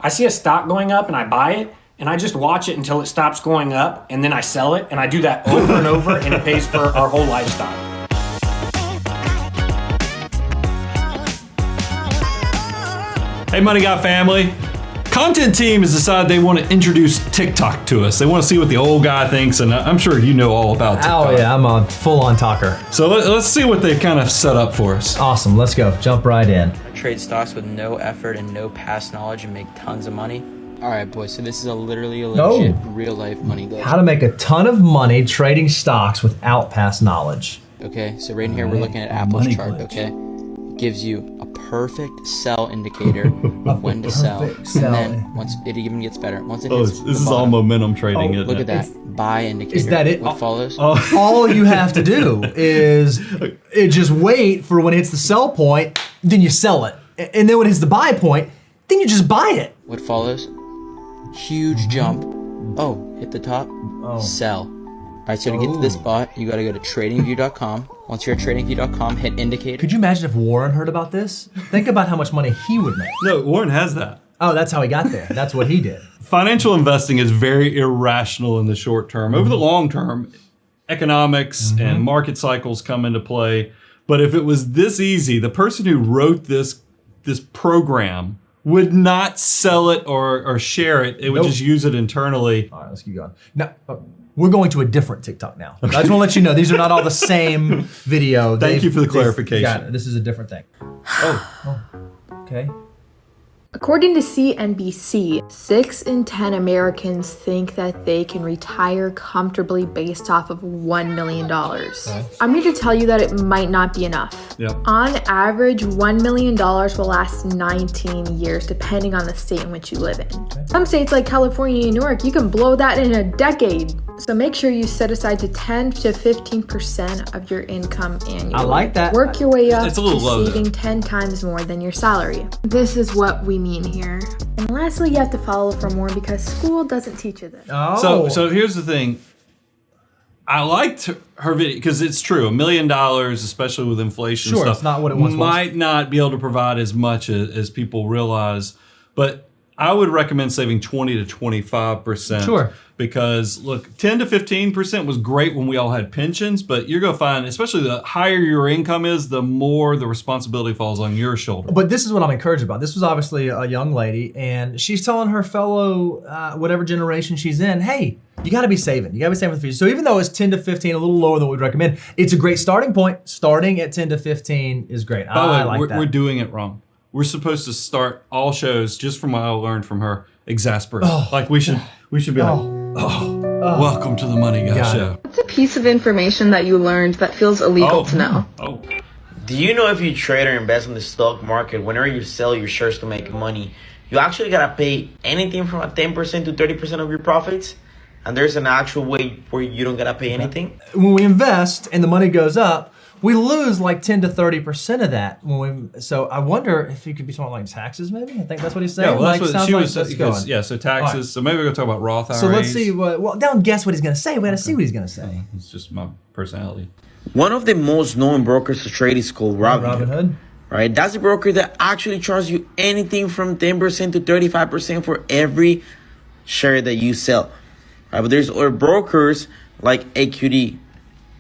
I see a stock going up and I buy it, and I just watch it until it stops going up, and then I sell it, and I do that over and over, and it pays for our whole lifestyle. Hey, Money Guy family. Content team has decided they want to introduce TikTok to us. They want to see what the old guy thinks, and I'm sure you know all about TikTok. Oh yeah, I'm a full-on talker. So let's see what they kind of set up for us. Awesome, let's go. Jump right in. Trade stocks with no effort and no past knowledge and make tons of money. All right, boys, so this is literally a legit real-life money glitch. How to make a ton of money trading stocks without past knowledge. Okay, so right here we're looking at Apple's chart, okay? It gives you a perfect sell indicator of when to sell. And then once it even gets better, once it hits This is all momentum trading, isn't it? look at that, buy indicator. Is that it? What follows? All you have to do is just wait for when it hits the sell point, then you sell it. And then when it hits the buy point, then you just buy it. What follows? Huge jump. Oh, hit the top, sell. All right, so to get to this spot, you gotta go to tradingview.com. Once you're at tradingview.com, hit indicator. Could you imagine if Warren heard about this? Think about how much money he would make. No, Warren has that. Oh, that's how he got there. That's what he did. Financial investing is very irrational in the short term. Over the long term, economics and market cycles come into play. But if it was this easy, the person who wrote this program would not sell it or share it. It would just use it internally. All right, let's keep going. Now, we're going to a different TikTok now. I just want to let you know, these are not all the same video. Thank you for the clarification. Got it. This is a different thing. Okay. According to CNBC, 6 in 10 Americans think that they can retire comfortably based off of $1 million. I'm here to tell you that it might not be enough. Yep. On average, $1 million will last 19 years, depending on the state in which you live in. Some states like California and New York, you can blow that in a decade. So make sure you set aside to 10 to 15% of your income annually. I like that. Work your way up It's a little to low, though. saving 10 times more than your salary. This is what we mean here. And lastly, you have to follow for more because school doesn't teach you this. Oh. So here's the thing. I liked her video because it's true. $1 million, especially with inflation Sure, stuff, it's not what it once was. might not be able to provide as much as people realize. But I would recommend saving 20 to 25%. Sure. Because look, 10 to 15% was great when we all had pensions, but you're going to find, especially the higher your income is, the more the responsibility falls on your shoulder. But this is what I'm encouraged about. This was obviously a young lady, and she's telling her fellow, whatever generation she's in, hey, you got to be saving. You got to be saving for the future. So even though it's 10 to 15, a little lower than we'd recommend, it's a great starting point. Starting at 10 to 15 is great. By the I way, like that. we're doing it wrong. We're supposed to start all shows, just from what I learned from her, exasperated. Like we should be like, welcome to the Money Guy Got Show. What's a piece of information that you learned that feels illegal to know? Oh, Do you know if you trade or invest in the stock market, whenever you sell your shares to make money, you actually gotta pay anything from 10% to 30% of your profits? And there's an actual way where you don't gotta pay anything? When we invest and the money goes up, we lose like 10 to 30% of that. So I wonder if you could be talking like taxes, maybe? I think that's what he's saying. yeah, well, that's Like, what sounds she like was. that's Because, going. yeah, so taxes. All right. So maybe we're gonna talk about Roth IRAs. So let's see don't guess what he's going to say. We got to see what he's going to say. It's just my personality. One of the most known brokers to trade is called Robinhood. Robinhood. Right? That's a broker that actually charges you anything from 10% to 35% for every share that you sell. Right? But there's other brokers like AQD,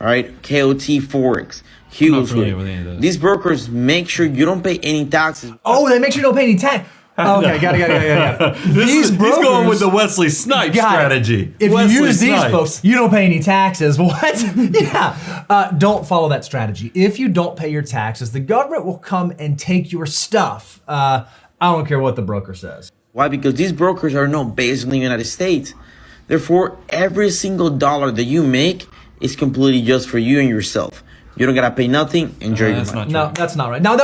all right, KOT Forex, not familiar with any of those. These brokers make sure you don't pay any taxes. Oh, they make sure you don't pay any tax. Okay, got it. He's going with the Wesley Snipes Got it. strategy. If Wesley you use these Snipes. folks, you don't pay any taxes. What? Yeah. Don't follow that strategy. If you don't pay your taxes, the government will come and take your stuff. I don't care what the broker says. Why? Because these brokers are not based in the United States. Therefore, every single dollar that you make is completely just for you and yourself. You don't gotta pay nothing. Enjoy your That's money. not No, that's not right. Now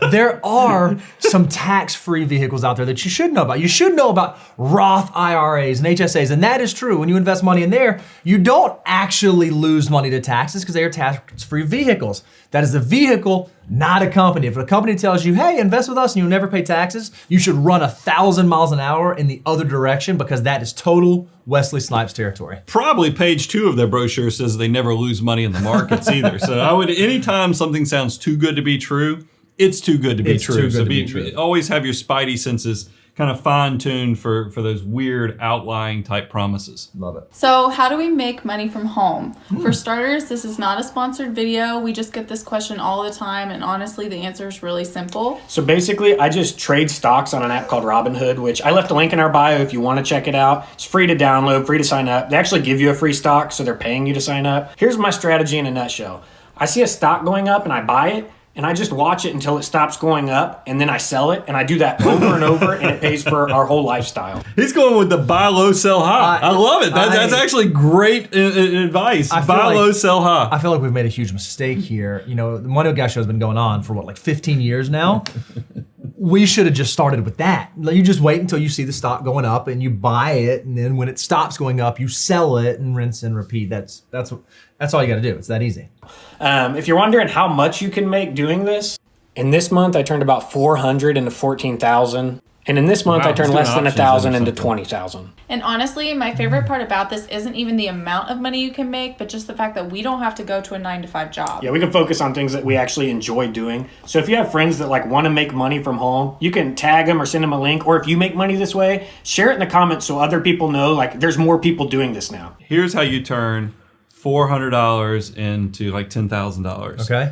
there are some tax-free vehicles out there that you should know about. You should know about Roth IRAs and HSAs, and that is true. When you invest money in there, you don't actually lose money to taxes because they are tax-free vehicles. That is a vehicle, not a company. If a company tells you, hey, invest with us and you'll never pay taxes, you should run 1,000 miles an hour in the other direction because that is total Wesley Snipes territory. Probably page 2 of their brochure says they never lose money in the markets either. So I would, anytime something sounds too good to be true, it's too good to be It's true. too good So to be true. always have your spidey senses kind of fine-tuned for those weird outlying type promises. Love it. So how do we make money from home? For starters, this is not a sponsored video. We just get this question all the time, and honestly, the answer is really simple. So basically, I just trade stocks on an app called Robinhood, which I left a link in our bio if you want to check it out. It's free to download, free to sign up. They actually give you a free stock, so they're paying you to sign up. Here's my strategy in a nutshell. I see a stock going up and I buy it, and I just watch it until it stops going up, and then I sell it, and I do that over and over, and it pays for our whole lifestyle. He's going with the buy low, sell high. I love it. That's actually great advice. Buy low, sell high. I feel like we've made a huge mistake here. You know, the Money Guy Show has been going on for what, like 15 years now? We should have just started with that. You just wait until you see the stock going up and you buy it, and then when it stops going up, you sell it and rinse and repeat. That's all you got to do. It's that easy. If you're wondering how much you can make doing this, in this month I turned about 400 into 14,000. And in this month, Wow, I turned he's less doing than options 1,000 or into something. 20,000. And honestly, my favorite part about this isn't even the amount of money you can make, but just the fact that we don't have to go to a 9-to-5 job. Yeah, we can focus on things that we actually enjoy doing. So if you have friends that like want to make money from home, you can tag them or send them a link. Or if you make money this way, share it in the comments so other people know like there's more people doing this now. Here's how you turn $400 into like $10,000. Okay.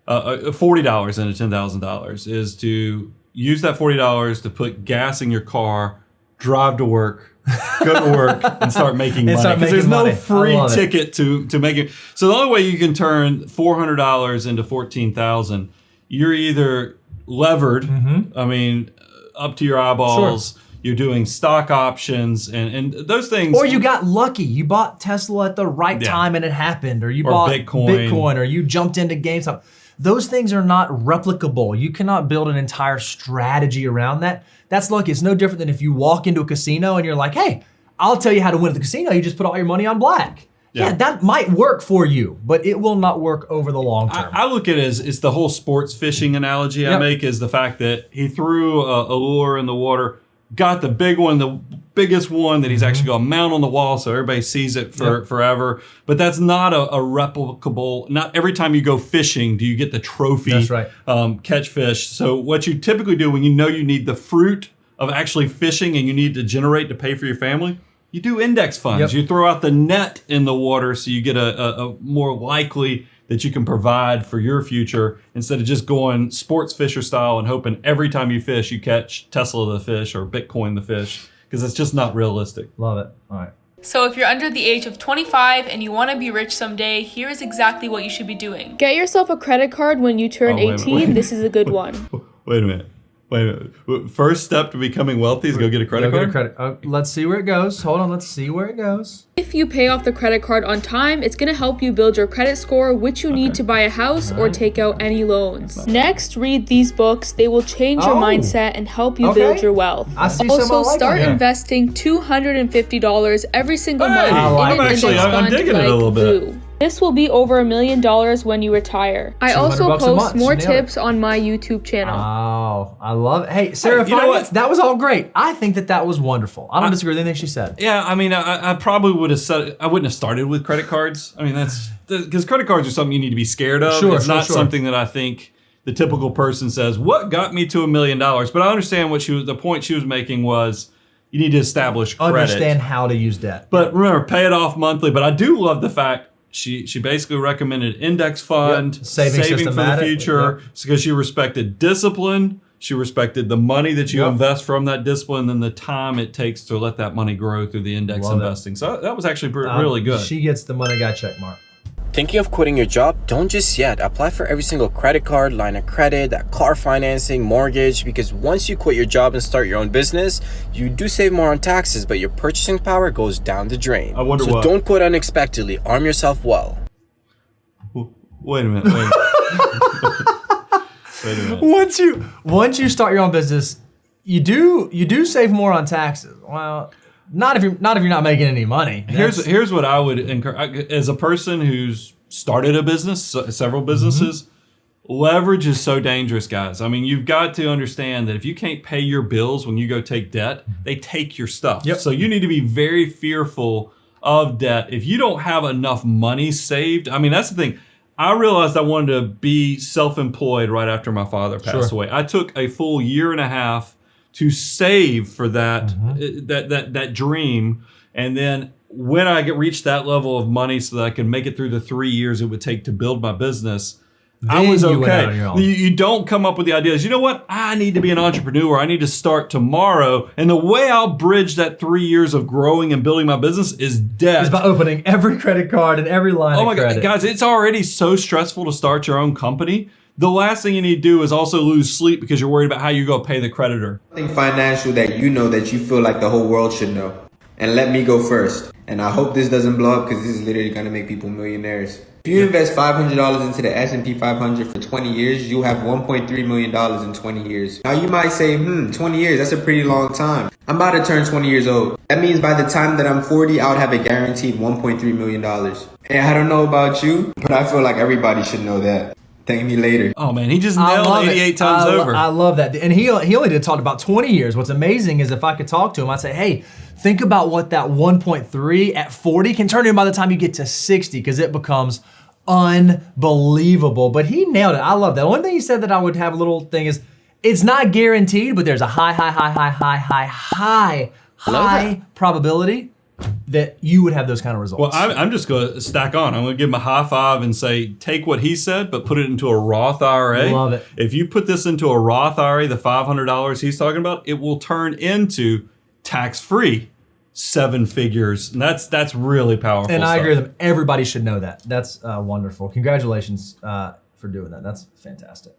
$40 into $10,000 is to use that $40 to put gas in your car, drive to work, go to work, and start making money. start Because making there's money. no free I love it. ticket to make it. So the only way you can turn $400 into $14,000, you're either levered. I mean, up to your eyeballs. Sure. You're doing stock options and those things. Or you got lucky. You bought Tesla at the right Yeah. time and it happened. Or you Or bought Bitcoin. or you jumped into GameStop. Those things are not replicable. You cannot build an entire strategy around that. That's lucky. It's no different than if you walk into a casino and you're like, hey, I'll tell you how to win at the casino. You just put all your money on black. Yeah, that might work for you, but it will not work over the long term. I look at it as it's the whole sports fishing analogy I Yep. make is the fact that he threw a lure in the water, got the big one, the biggest one that he's actually going to mount on the wall so everybody sees it forever. But that's not a replicable, not every time you go fishing do you get the trophy That's right. Catch fish. So what you typically do when you know you need the fruit of actually fishing and you need to generate to pay for your family, you do index funds. Yep. You throw out the net in the water so you get a more likely that you can provide for your future instead of just going sports fisher style and hoping every time you fish you catch Tesla the fish or Bitcoin the fish, because it's just not realistic. Love it. All right. So if you're under the age of 25 and you want to be rich someday, here's exactly what you should be doing. Get yourself a credit card when you turn Oh, wait a 18. minute. This is a good one. Wait a minute. First step to becoming wealthy is go get a credit Go get card? a credit. Let's see where it goes. Hold on. Let's see where it goes. If you pay off the credit card on time, it's going to help you build your credit score, which you need to buy a house or take out any loans. Next, read these books. They will change your Oh. mindset and help you Okay. build your wealth. I see some I Also, like start on here. investing $250 every single Hey, month I like in an it. index I'm fund digging it a like little bit. Blue. This will be over $1 million when you retire. I also $200 a post month. more She nailed it. tips on my YouTube channel. Oh, I love it. Hey, Sarah, Hey, you know Finance, that was all great. I think that was wonderful. I don't disagree with anything she said. Yeah, I mean, I probably would have said I wouldn't have started with credit cards. I mean, that's because credit cards are something you need to be scared of. Sure, it's sure, not sure. something that I think the typical person says, "What got me to $1 million?" But I understand what the point she was making was you need to establish credit. Understand how to use debt. But remember, pay it off monthly. But I do love the fact she basically recommended index fund, Yep. Saving for the systematic. future, because she respected discipline. She respected the money that you Yep. invest from that discipline and the time it takes to let that money grow through the index Love it. investing. So that was actually really good. She gets the Money Guy check mark. Thinking of quitting your job? Don't just yet. Apply for every single credit card, line of credit, that car financing, mortgage, because once you quit your job and start your own business, you do save more on taxes, but your purchasing power goes down the drain. I wonder so why. don't quit unexpectedly. Arm yourself well. Wait a minute. Wait a minute. Once you start your own business, you do save more on taxes. Well, not if you're not making any money. Here's what I would encourage as a person who's started a business, several businesses. Leverage is so dangerous, guys. I mean, you've got to understand that if you can't pay your bills when you go take debt, they take your stuff. Yep. So you need to be very fearful of debt. If you don't have enough money saved, I mean, that's the thing. I realized I wanted to be self-employed right after my father passed away. I took a full year and a half to save for that that dream, and then when I reach that level of money so that I can make it through the 3 years it would take to build my business, I was Then you went out on okay. your own. You don't come up with the ideas, you know what, I need to be an entrepreneur, I need to start tomorrow, and the way I'll bridge that 3 years of growing and building my business is debt. It's by opening every credit card and every line Oh of my credit. God, guys, it's already so stressful to start your own company. The last thing you need to do is also lose sleep because you're worried about how you're going to pay the creditor. Something financial that you know that you feel like the whole world should know. And let me go first. And I hope this doesn't blow up because this is literally going to make people millionaires. If you invest $500 into the S&P 500 for 20 years, you'll have $1.3 million in 20 years. Now you might say, 20 years, that's a pretty long time. I'm about to turn 20 years old. That means by the time that I'm 40, I would have a guaranteed $1.3 million. And I don't know about you, but I feel like everybody should know that. Thank me later. Oh man, he just I nailed love 88 it. times over. I love that. And he only did talk about 20 years. What's amazing is if I could talk to him, I'd say, hey, think about what that 1.3 at 40 can turn into by the time you get to 60, because it becomes unbelievable. But he nailed it. I love that. The only thing he said that I would have a little thing is, it's not guaranteed, but there's a high probability that you would have those kind of results. Well, I'm just going to stack on. I'm going to give him a high five and say, take what he said, but put it into a Roth IRA. Love it. If you put this into a Roth IRA, the $500 he's talking about, it will turn into tax-free 7 figures. And that's really powerful And I stuff. agree with him. Everybody should know that. That's wonderful. Congratulations for doing that. That's fantastic.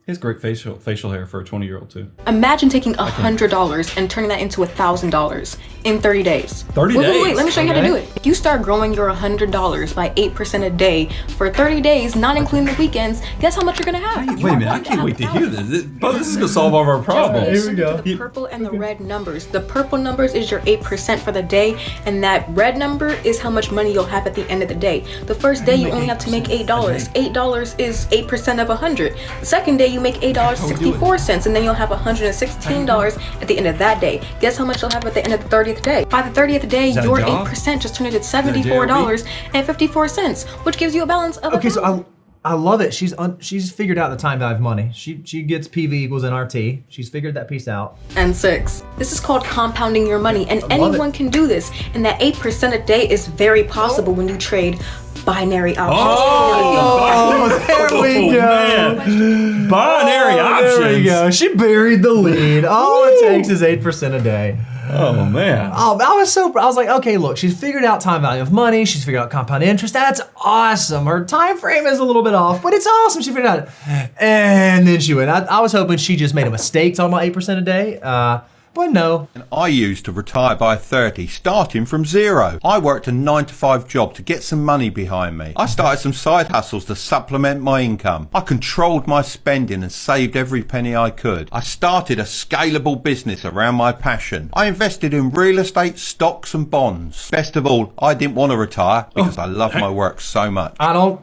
He has great facial hair for a 20-year-old too. Imagine taking $100 and turning that into $1,000 in 30 days. 30 days? Wait, let me show you how to Okay. do it. If you start growing your $100 by 8% a day for 30 days, not including the weekends, guess how much you're gonna have? Wait a minute, I can't wait to hear this. This is going to solve all of our problems. The purple and the red numbers. The purple numbers is your 8% for the day, and that red number is how much money you'll have at the end of the day. The first day you only have to make $8. $8 is 8% of 100. The second day you make $8.64, and then you'll have $116 at the end of that day. Guess how much you'll have at the end of the 30th day? By the 30th day, Is that a your job? 8% just turned into $74.54, which gives you a balance of Okay, so I love it. She's figured out the time value of money. She gets PV equals NRT. She's figured that piece out. and 6. This is called compounding your money, and I love anyone can do this. And that 8% a day is very possible when you trade binary options. Oh, there we go. Binary options. There we go. She buried the lead. All it takes is 8% a day. Oh man. Oh, I was like, okay, look, she's figured out time value of money. She's figured out compound interest. That's awesome. Her time frame is a little bit off, but it's awesome. She figured it out. And then she went. I was hoping she just made a mistake talking about 8% a day. But no. And I used to retire by 30, starting from zero. I worked a 9-to-5 job to get some money behind me. I started some side hustles to supplement my income. I controlled my spending and saved every penny I could. I started a scalable business around my passion. I invested in real estate, stocks and bonds. Best of all, I didn't want to retire because I love my work so much. I don't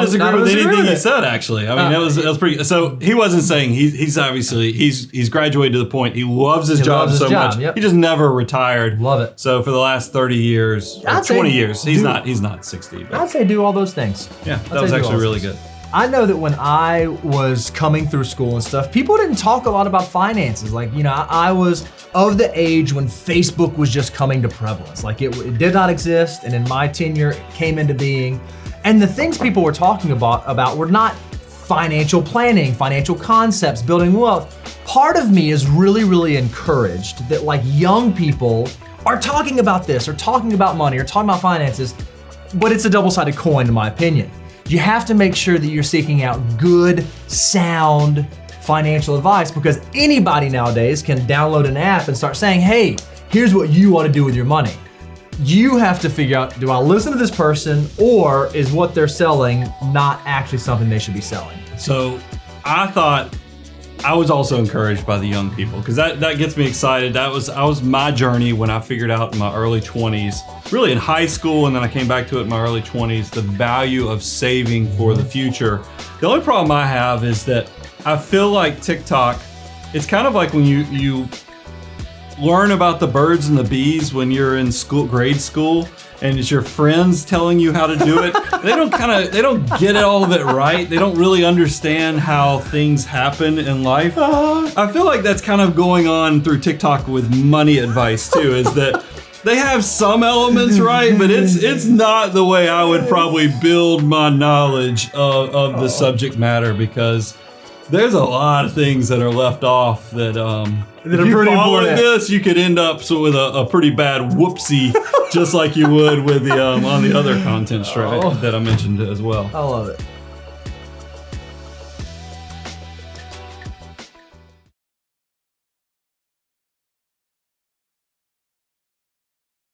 disagree with anything he said. Actually, I mean that was pretty. So he wasn't saying he's obviously he's graduated to the point he loves his job so much. Yep. He just never retired. Love it. So for the last 30 years, or I'd say 20 years, he's do- not 60. But I'd say do all those things. yeah, I'd that was say do actually all really those good. I know that when I was coming through school and stuff, people didn't talk a lot about finances. Like, I was of the age when Facebook was just coming to prevalence. Like, it did not exist, and in my tenure, it came into being. And the things people were talking about were not financial planning, financial concepts, building wealth. Part of me is really, really encouraged that like young people are talking about this, or talking about money, or talking about finances, but it's a double-sided coin in my opinion. You have to make sure that you're seeking out good, sound financial advice, because anybody nowadays can download an app and start saying, hey, here's what you want to do with your money. You have to figure out, do I listen to this person, or is what they're selling not actually something they should be selling? So I thought I was also encouraged by the young people, because that gets me excited. I was my journey when I figured out in my early 20s, really in high school, and then I came back to it in my early 20s, the value of saving for the future. The only problem I have is that I feel like TikTok, it's kind of like when you learn about the birds and the bees when you're in grade school, and it's your friends telling you how to do it. They don't get all of it right. They don't really understand how things happen in life. I feel like that's kind of going on through TikTok with money advice too, is that they have some elements right, but it's not the way I would probably build my knowledge of the subject matter, because there's a lot of things that are left off that if you follow this, you could end up with a pretty bad whoopsie, just like you would with the on the other content that I mentioned as well. I love it.